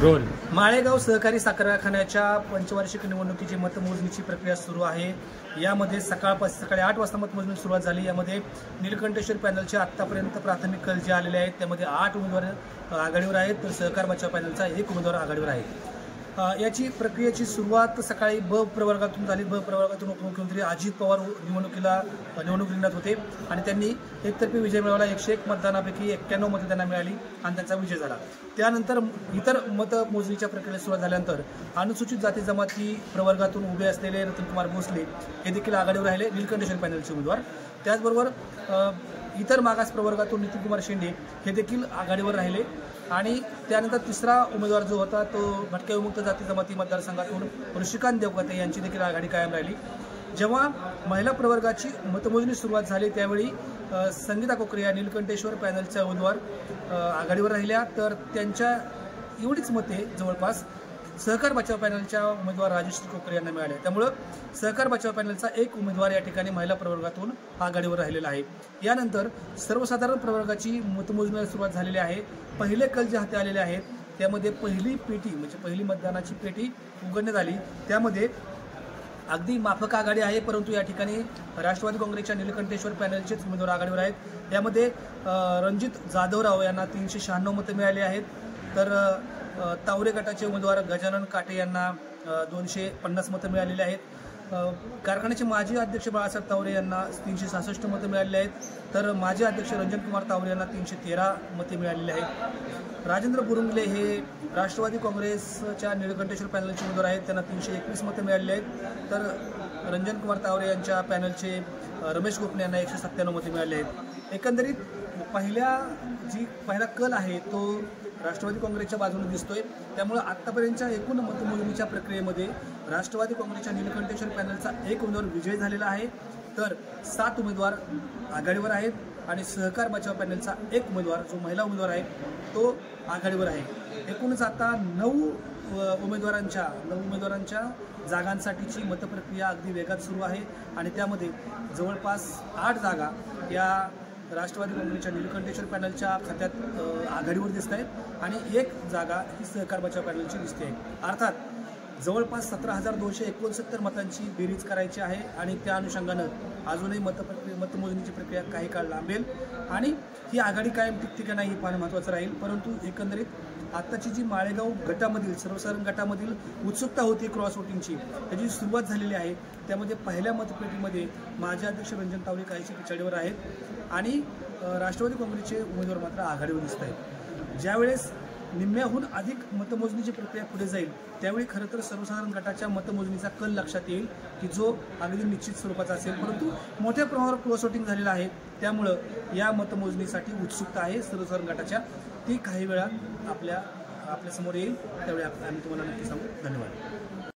Role Malegaon सहकारी साखर कारखान्याच्या पंचवार्षिक निवडणुकीची मतमोजणीची प्रक्रिया सुरू आहे। यामध्ये सकाळी 8 वाजता मतमोजणी सुरुवात झाली। यामध्ये नीलकंठेश्वर पॅनलचे आतापर्यंत प्राथमिक कल जे आलेले आहेत त्यामध्ये 8 उमेदवार आघाडीवर आहेत, तर सहकार बचाव पॅनलचा 1 उमेदवार आघाडीवर आहे। याची प्रक्रियेची सुरुवात सकाळी ब प्रवर्गातून झाली। ब प्रवर्गातून उपमुख्यमंत्री अजित पवार निवडणूक रिंगणात होते आणि त्यांनी एकतर्फी विजय मिळवला। 101 मतदानापैकी 91 मतं त्यांना मिळाली आणि त्यांचा विजय झाला। त्यानंतर इतर मतमोजणीच्या प्रक्रियेला सुरुवात झाल्यानंतर अनुसूचित जाती जमाती प्रवर्गातून उभे असलेले रतनकुमार भोसले हे देखील आघाडीवर राहिले, नीलकंठेश्वर पॅनलचे उमेदवार। त्याचबरोबर इतर मागास प्रवर्गातून नितीनकुमार शेंडे हे देखील आघाडीवर राहिले आणि त्यानंतर तिसरा उमेदवार जो होता तो भटक्या विमुक्त जाती जमाती मतदारसंघातून ऋषिकांत देवकते यांची देखील आघाडी कायम राहिली। जेव्हा महिला प्रवर्गाची मतमोजणी सुरुवात झाली त्यावेळी संगीता कोकरे या नीलकंठेश्वर पॅनलच्या उमेदवार आघाडीवर राहिल्या, तर त्यांच्या एवढीच मते जवळपास सहकार बचाव पॅनलच्या उमेदवार राजेश कोकरे यांना मिळाले। त्यामुळे सहकार बचाव पॅनलचा 1 उमेदवार या ठिकाणी महिला प्रवर्गातून आघाडीवर राहिलेला आहे। यानंतर सर्वसाधारण प्रवर्गाची मतमोजणीला सुरुवात झालेली आहे। पहिले कल जे हाती आलेले आहेत त्यामध्ये पहिली पेटी म्हणजे पहिली मतदानाची पेटी उघडण्यात आली। त्यामध्ये अगदी माफक आघाडी आहे, परंतु या ठिकाणी राष्ट्रवादी काँग्रेसच्या नीलकंठेश्वर पॅनलचेच उमेदवार आघाडीवर आहेत। यामध्ये रणजित जाधवराव यांना 396 मतं मिळाली आहेत, तर तावरे गटाचे उमेदवार गजानन काटे यांना 250 मतं मिळालेली आहेत। कारखान्याचे माजी अध्यक्ष बाळासाहेब तावरे यांना 366 मतं मिळालेली आहेत, तर माजी अध्यक्ष रंजनकुमार तावरे यांना 313 मते मिळालेली आहेत। राजेंद्र बुरुंगले हे राष्ट्रवादी काँग्रेसच्या नीलकंठेश्वर पॅनलचे उमेदवार आहेत, त्यांना 321 मतं मिळालेली आहेत, तर रंजनकुमार तावरे यांच्या पॅनलचे रमेश गोपने यांना 197 मते मिळाले आहेत। एकंदरीत पहिला कल आहे तो राष्ट्रवादी काँग्रेसच्या बाजूने दिसतोय। त्यामुळे आतापर्यंतच्या एकूण मतमोजणीच्या प्रक्रियेमध्ये राष्ट्रवादी काँग्रेसच्या नीलकंठेश्वर पॅनलचा 1 उमेदवार विजय झालेला आहे, तर 7 उमेदवार आघाडीवर आहेत आणि सहकार बचाव पॅनलचा 1 उमेदवार जो महिला उमेदवार आहे तो आघाडीवर आहे। एकूणच आता 9 उमेदवारांच्या जागांसाठीची मतप्रक्रिया अगदी वेगात सुरू आहे आणि त्यामध्ये जवळपास 8 जागा या राष्ट्रवादी काँग्रेसच्या नीलकंठेश्वर पॅनलच्या खात्यात आघाडीवर दिसत आहेत आणि 1 जागा ही सहकार बचाव पॅनलची दिसते आहे। अर्थात जवळपास 17,269 मतांची बेरीज करायची आहे आणि त्या अनुषंगानं अजूनही मतमोजणीची प्रक्रिया काही काळ लांबेल आणि ही आघाडी कायम टिकते का नाही हे पाहणं महत्त्वाचं राहील। परंतु एकंदरीत आत्ताची जी माळेगाव गटामधील सर्वसाधारण गटामधील उत्सुकता होती क्रॉस वोटिंगची त्याची सुरुवात झालेली आहे। त्यामध्ये पहिल्या मतपेटीमध्ये माजी अध्यक्ष रंजन तावरे काहीशी पिछाडीवर आहेत आणि राष्ट्रवादी काँग्रेसचे उमेदवार मात्र आघाडीवर दिसत आहेत। ज्यावेळेस निम्म्याहून अधिक मतमोजणीची प्रक्रिया पुढे जाईल त्यावेळी खरं तर सर्वसाधारण गटाच्या मतमोजणीचा कल लक्षात येईल की जो अगदी निश्चित स्वरूपाचा असेल, परंतु मोठ्या प्रमाणावर क्रॉस वोटिंग झालेलं आहे त्यामुळं या मतमोजणीसाठी उत्सुकता आहे सर्वसाधारण गटाच्या, ती काही वेळात आपल्या समोर येईल, त्यावेळी आम्ही तुम्हाला नक्की सांगू। धन्यवाद।